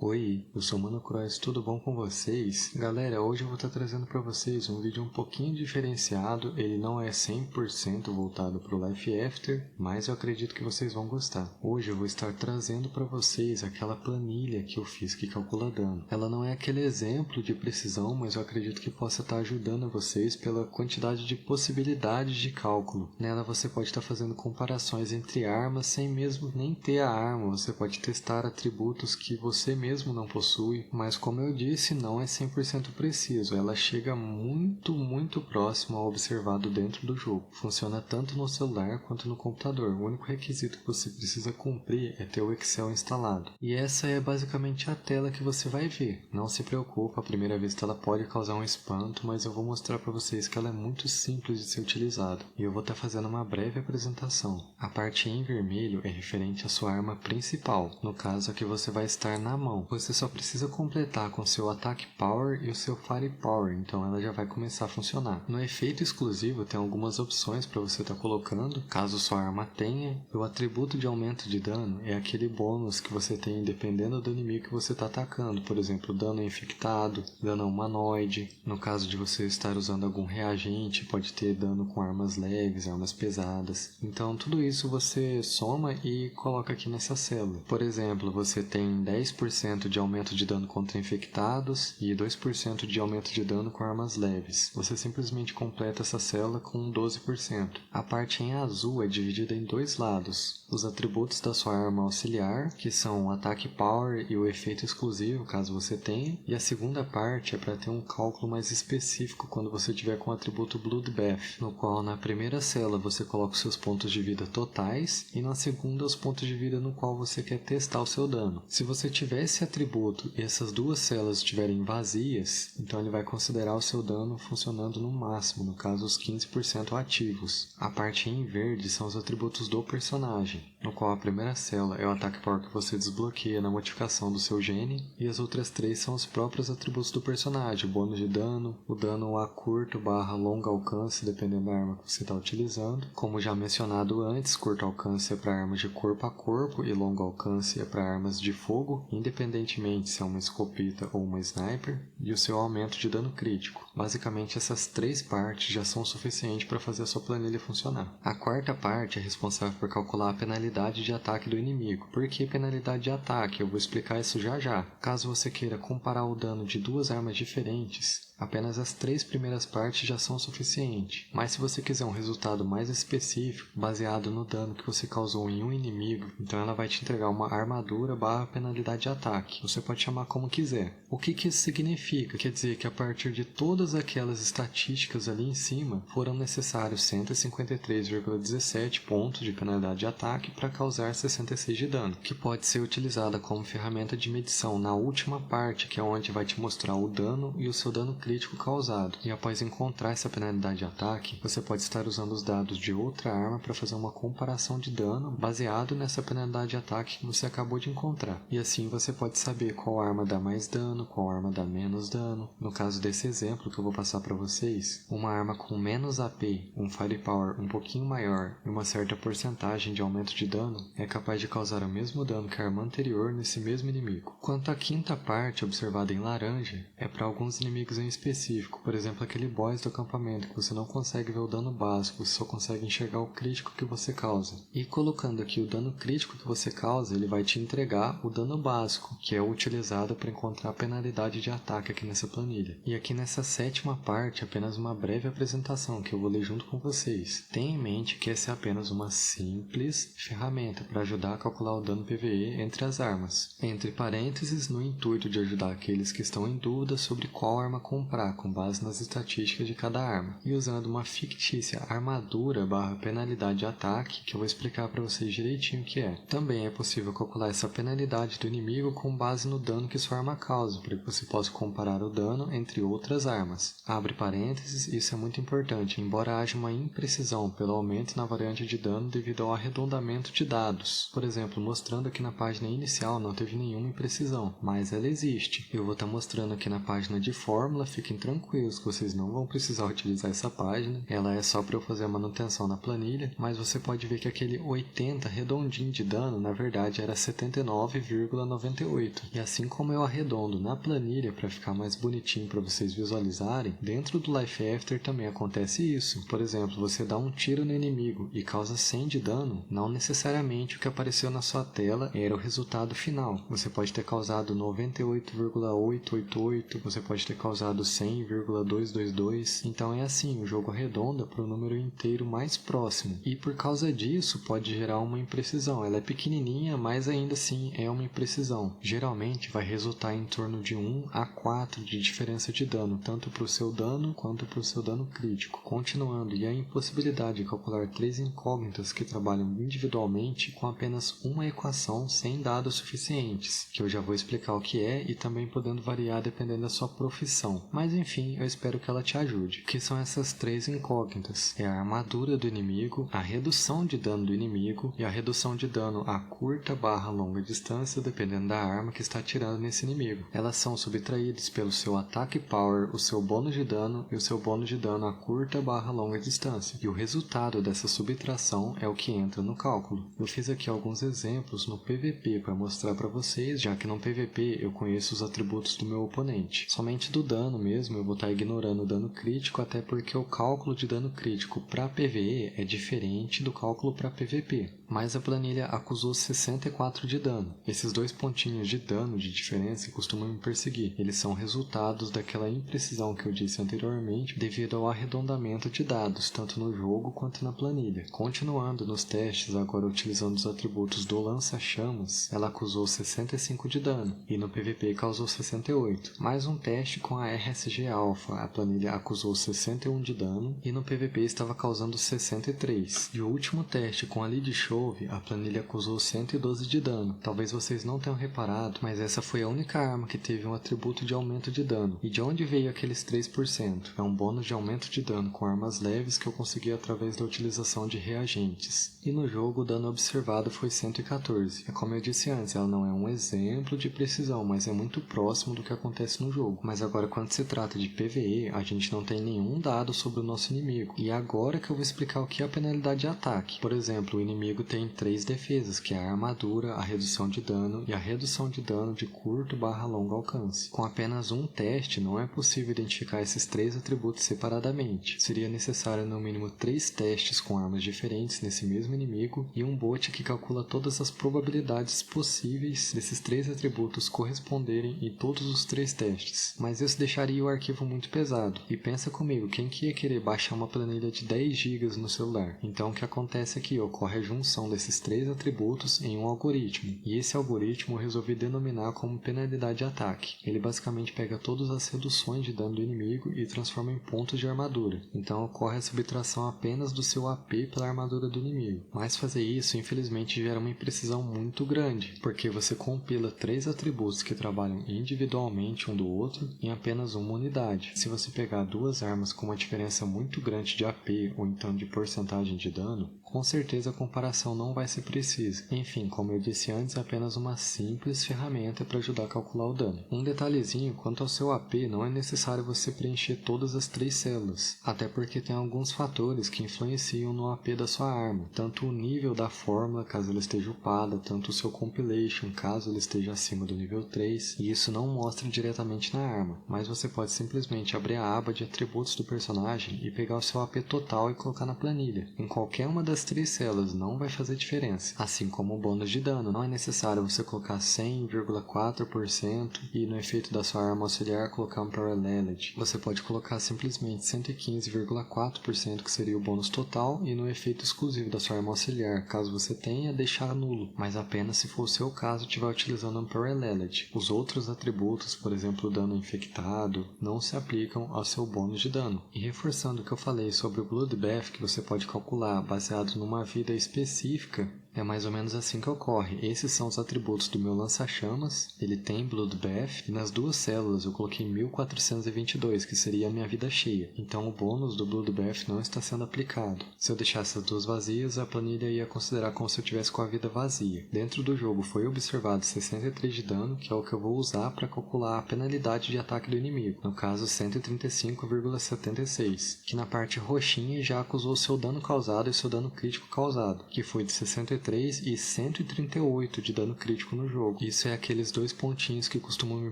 Oi, eu sou o Mano Cross, tudo bom com vocês? Galera, hoje eu vou estar trazendo para vocês um vídeo um pouquinho diferenciado, ele não é 100% voltado para o Life After, mas eu acredito que vocês vão gostar. Hoje eu vou estar trazendo para vocês aquela planilha que eu fiz que calcula dano. Ela não é aquele exemplo de precisão, mas eu acredito que possa estar ajudando vocês pela quantidade de possibilidades de cálculo. Nela você pode estar fazendo comparações entre armas sem mesmo nem ter a arma, você pode testar atributos que você mesmo não possui, mas como eu disse, não é 100% preciso, ela chega muito próximo ao observado dentro do jogo. Funciona tanto no celular quanto no computador, o único requisito que você precisa cumprir é ter o Excel instalado. E essa é basicamente a tela que você vai ver. Não se preocupe, à primeira vista ela pode causar um espanto, mas eu vou mostrar para vocês que ela é muito simples de ser utilizada. E eu vou estar fazendo uma breve apresentação. A parte em vermelho é referente à sua arma principal, no caso a que você vai estar na mão. Você só precisa completar com seu Attack Power e o seu Fire Power, então ela já vai começar a funcionar. No efeito exclusivo tem algumas opções para você estar colocando, caso sua arma tenha. O atributo de aumento de dano é aquele bônus que você tem dependendo do inimigo que você está atacando, por exemplo, dano infectado, dano humanoide. No caso de você estar usando algum reagente, pode ter dano com armas leves, armas pesadas. Então tudo isso você soma e coloca aqui nessa célula. Por exemplo, você tem 10% de aumento de dano contra infectados e 2% de aumento de dano com armas leves. Você simplesmente completa essa célula com 12%. A parte em azul é dividida em dois lados. Os atributos da sua arma auxiliar, que são o Attack Power e o efeito exclusivo, caso você tenha. E a segunda parte é para ter um cálculo mais específico quando você tiver com o atributo Bloodbath, no qual na primeira célula você coloca os seus pontos de vida totais e na segunda os pontos de vida no qual você quer testar o seu dano. Se você tiver esse atributo e essas duas células estiverem vazias, então ele vai considerar o seu dano funcionando no máximo, no caso os 15% ativos. A parte em verde são os atributos do personagem, no qual a primeira célula é o Attack Power que você desbloqueia na modificação do seu gene, e as outras três são os próprios atributos do personagem, o bônus de dano, o dano a curto / longo alcance, dependendo da arma que você está utilizando. Como já mencionado antes, curto alcance é para armas de corpo a corpo e longo alcance é para armas de fogo, independentemente se é uma escopeta ou uma sniper, e o seu aumento de dano crítico. Basicamente essas três partes já são suficientes para fazer a sua planilha funcionar. A quarta parte é responsável por calcular a penalidade de ataque do inimigo. Por que penalidade de ataque? Eu vou explicar isso já. Caso você queira comparar o dano de duas armas diferentes, apenas as três primeiras partes já são suficientes. Mas se você quiser um resultado mais específico, baseado no dano que você causou em um inimigo, então ela vai te entregar uma armadura / penalidade de ataque. Você pode chamar como quiser. O que isso significa? Quer dizer que a partir de todas aquelas estatísticas ali em cima, foram necessários 153,17 pontos de penalidade de ataque para causar 66 de dano, que pode ser utilizada como ferramenta de medição na última parte, que é onde vai te mostrar o dano e o seu dano crítico causado. E após encontrar essa penalidade de ataque, você pode estar usando os dados de outra arma para fazer uma comparação de dano baseado nessa penalidade de ataque que você acabou de encontrar. E assim você pode saber qual arma dá mais dano, qual arma dá menos dano. No caso desse exemplo que eu vou passar para vocês, uma arma com menos AP, um Firepower um pouquinho maior e uma certa porcentagem de aumento de dano é capaz de causar o mesmo dano que a arma anterior nesse mesmo inimigo. Quanto à quinta parte, observada em laranja, é para alguns inimigos em específico, por exemplo aquele boss do acampamento que você não consegue ver o dano básico, você só consegue enxergar o crítico que você causa. E colocando aqui o dano crítico que você causa, ele vai te entregar o dano básico, que é utilizado para encontrar a penalidade de ataque aqui nessa planilha. E aqui nessa sétima parte, apenas uma breve apresentação que eu vou ler junto com vocês. Tenha em mente que essa é apenas uma simples ferramenta para ajudar a calcular o dano PvE entre as armas. Entre parênteses, no intuito de ajudar aqueles que estão em dúvida sobre qual arma comprar com base nas estatísticas de cada arma. E usando uma fictícia armadura / penalidade de ataque, que eu vou explicar para vocês direitinho o que é. Também é possível calcular essa penalidade do inimigo com base no dano que sua arma causa, para que você possa comparar o dano entre outras armas. Abre parênteses, isso é muito importante, embora haja uma imprecisão pelo aumento na variante de dano devido ao arredondamento de dados. Por exemplo, mostrando aqui na página inicial não teve nenhuma imprecisão, mas ela existe. Eu vou estar mostrando aqui na página de fórmula fiquem tranquilos que vocês não vão precisar utilizar essa página, ela é só para eu fazer a manutenção na planilha, mas você pode ver que aquele 80 redondinho de dano, na verdade era 79,98. E assim como eu arredondo na planilha para ficar mais bonitinho para vocês visualizarem, dentro do Life After também acontece isso. Por exemplo, você dá um tiro no inimigo e causa 100 de dano, não necessariamente o que apareceu na sua tela era o resultado final. Você pode ter causado 98,888, você pode ter causado 100,222. Então é assim, o jogo arredonda para o número inteiro mais próximo. E por causa disso pode gerar uma imprecisão. Ela é pequenininha, mas ainda assim é uma imprecisão. Geralmente vai resultar em torno de 1 a 4 de diferença de dano, tanto para o seu dano quanto para o seu dano crítico. Continuando, e a impossibilidade de calcular 3 incógnitas que trabalham individualmente com apenas uma equação sem dados suficientes, que eu já vou explicar o que é e também podendo variar dependendo da sua profissão. Mas enfim, eu espero que ela te ajude. O que são essas 3 incógnitas? É a armadura do inimigo, a redução de dano do inimigo e a redução de dano a curta barra longa distância, dependendo da arma que está atirando nesse inimigo. Elas são subtraídas pelo seu ataque power, o seu bônus de dano e o seu bônus de dano a curta barra longa distância. E o resultado dessa subtração é o que entra no cálculo. Eu fiz aqui alguns exemplos no PVP para mostrar para vocês, já que no PVP eu conheço os atributos do meu oponente. Somente do dano mesmo eu vou estar ignorando o dano crítico, até porque o cálculo de dano crítico para PvE é diferente do cálculo para PVP. Mas a planilha acusou 64 de dano. Esses 2 pontinhos de dano de diferença costumam me perseguir. Eles são resultados daquela imprecisão que eu disse anteriormente devido ao arredondamento de dados, tanto no jogo quanto na planilha. Continuando nos testes, agora utilizando os atributos do lança-chamas, ela acusou 65 de dano, e no PVP causou 68. Mais um teste com a RSG Alpha, a planilha acusou 61 de dano, e no PVP estava causando 63. E o último teste com a Lead Shove, a planilha acusou 112 de dano. Talvez vocês não tenham reparado, mas essa foi a única arma que teve um atributo de aumento de dano. E de onde veio aqueles 3%? É um bônus de aumento de dano com armas leves que eu consegui através da utilização de reagentes. E no jogo o dano observado foi 114. É como eu disse antes, ela não é um exemplo de precisão, mas é muito próximo do que acontece no jogo. Mas agora quando se trata de PvE, a gente não tem nenhum dado sobre o nosso inimigo. E agora que eu vou explicar o que é a penalidade de ataque. Por exemplo, o inimigo tem 3 defesas, que é a armadura, a redução de dano e a redução de dano de curto barra longo alcance. Com apenas um teste, não é possível identificar esses 3 atributos separadamente. Seria necessário no mínimo 3 testes com armas diferentes nesse mesmo inimigo e um bot que calcula todas as probabilidades possíveis desses 3 atributos corresponderem em todos os 3 testes. Mas isso deixaria o arquivo muito pesado. E pensa comigo, quem que ia querer baixar uma planilha de 10 GB no celular? Então o que acontece aqui? Ocorre a junção desses 3 atributos em um algoritmo. E esse algoritmo eu resolvi denominar como penalidade de ataque. Ele basicamente pega todas as reduções de dano do inimigo e transforma em pontos de armadura. Então ocorre a subtração apenas do seu AP pela armadura do inimigo. Mas fazer isso, infelizmente, gera uma imprecisão muito grande, porque você compila 3 atributos que trabalham individualmente um do outro em apenas uma unidade. Se você pegar 2 armas com uma diferença muito grande de AP ou então de porcentagem de dano, com certeza a comparação não vai ser precisa. Enfim, como eu disse antes, é apenas uma simples ferramenta para ajudar a calcular o dano. Um detalhezinho, quanto ao seu AP, não é necessário você preencher todas as 3 células, até porque tem alguns fatores que influenciam no AP da sua arma, tanto o nível da fórmula, caso ela esteja upada, tanto o seu compilation, caso ele esteja acima do nível 3, e isso não mostra diretamente na arma, mas você pode simplesmente abrir a aba de atributos do personagem e pegar o seu AP total e colocar na planilha. Em qualquer uma das 3 células não vai fazer diferença, assim como o bônus de dano. Não é necessário você colocar 100,4% e no efeito da sua arma auxiliar colocar um Paralleled. Você pode colocar simplesmente 115,4%, que seria o bônus total, e no efeito exclusivo da sua arma auxiliar, caso você tenha, deixar nulo, mas apenas se for o seu caso estiver utilizando um Paralleled. Os outros atributos, por exemplo, o dano infectado, não se aplicam ao seu bônus de dano. E reforçando o que eu falei sobre o Bloodbath, que você pode calcular baseado numa vida específica, É mais ou menos assim que ocorre. Esses são os atributos do meu lança-chamas. Ele tem Bloodbath e nas duas células eu coloquei 1422, que seria a minha vida cheia. Então o bônus do Bloodbath não está sendo aplicado. Se eu deixasse as duas vazias, a planilha ia considerar como se eu tivesse com a vida vazia. Dentro do jogo foi observado 63 de dano, que é o que eu vou usar para calcular a penalidade de ataque do inimigo. No caso 135,76, que na parte roxinha já acusou seu dano causado e seu dano crítico causado, que foi de 63 e 138 de dano crítico no jogo. Isso é aqueles dois pontinhos que costumam me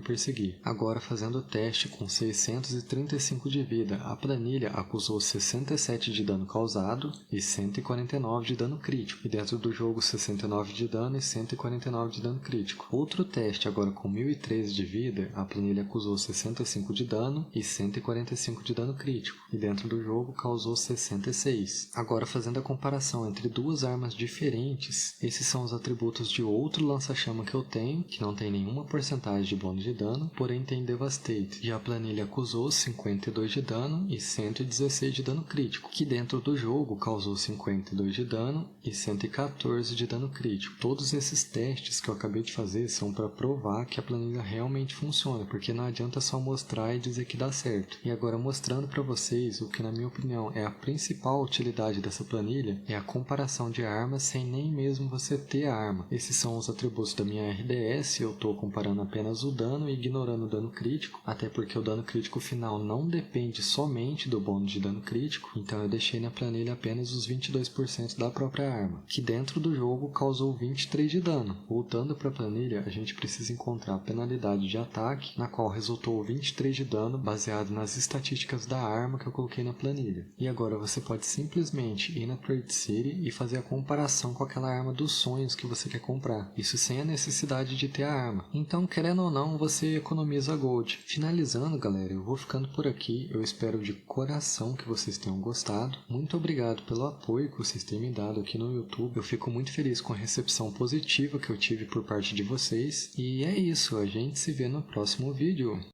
perseguir. Agora, fazendo o teste com 635 de vida, a planilha acusou 67 de dano causado e 149 de dano crítico. E dentro do jogo 69 de dano e 149 de dano crítico. Outro teste agora com 1013 de vida, a planilha acusou 65 de dano e 145 de dano crítico. E dentro do jogo causou 66. Agora, fazendo a comparação entre duas armas diferentes, esses são os atributos de outro lança-chama que eu tenho, que não tem nenhuma porcentagem de bônus de dano, porém tem Devastate. E a planilha acusou 52 de dano e 116 de dano crítico, que dentro do jogo causou 52 de dano e 114 de dano crítico. Todos esses testes que eu acabei de fazer são para provar que a planilha realmente funciona, porque não adianta só mostrar e dizer que dá certo. E agora, mostrando para vocês o que na minha opinião é a principal utilidade dessa planilha, é a comparação de armas sem nem mesmo você ter a arma. Esses são os atributos da minha RDS, eu estou comparando apenas o dano e ignorando o dano crítico, até porque o dano crítico final não depende somente do bônus de dano crítico, então eu deixei na planilha apenas os 22% da própria arma, que dentro do jogo causou 23 de dano. Voltando para a planilha, a gente precisa encontrar a penalidade de ataque, na qual resultou 23 de dano, baseado nas estatísticas da arma que eu coloquei na planilha. E agora você pode simplesmente ir na Trade City e fazer a comparação com aquela arma dos sonhos que você quer comprar. Isso sem a necessidade de ter a arma. Então, querendo ou não, você economiza Gold. Finalizando, galera, eu vou ficando por aqui. Eu espero de coração que vocês tenham gostado. Muito obrigado pelo apoio que vocês têm me dado aqui no YouTube. Eu fico muito feliz com a recepção positiva que eu tive por parte de vocês. E é isso, a gente se vê no próximo vídeo.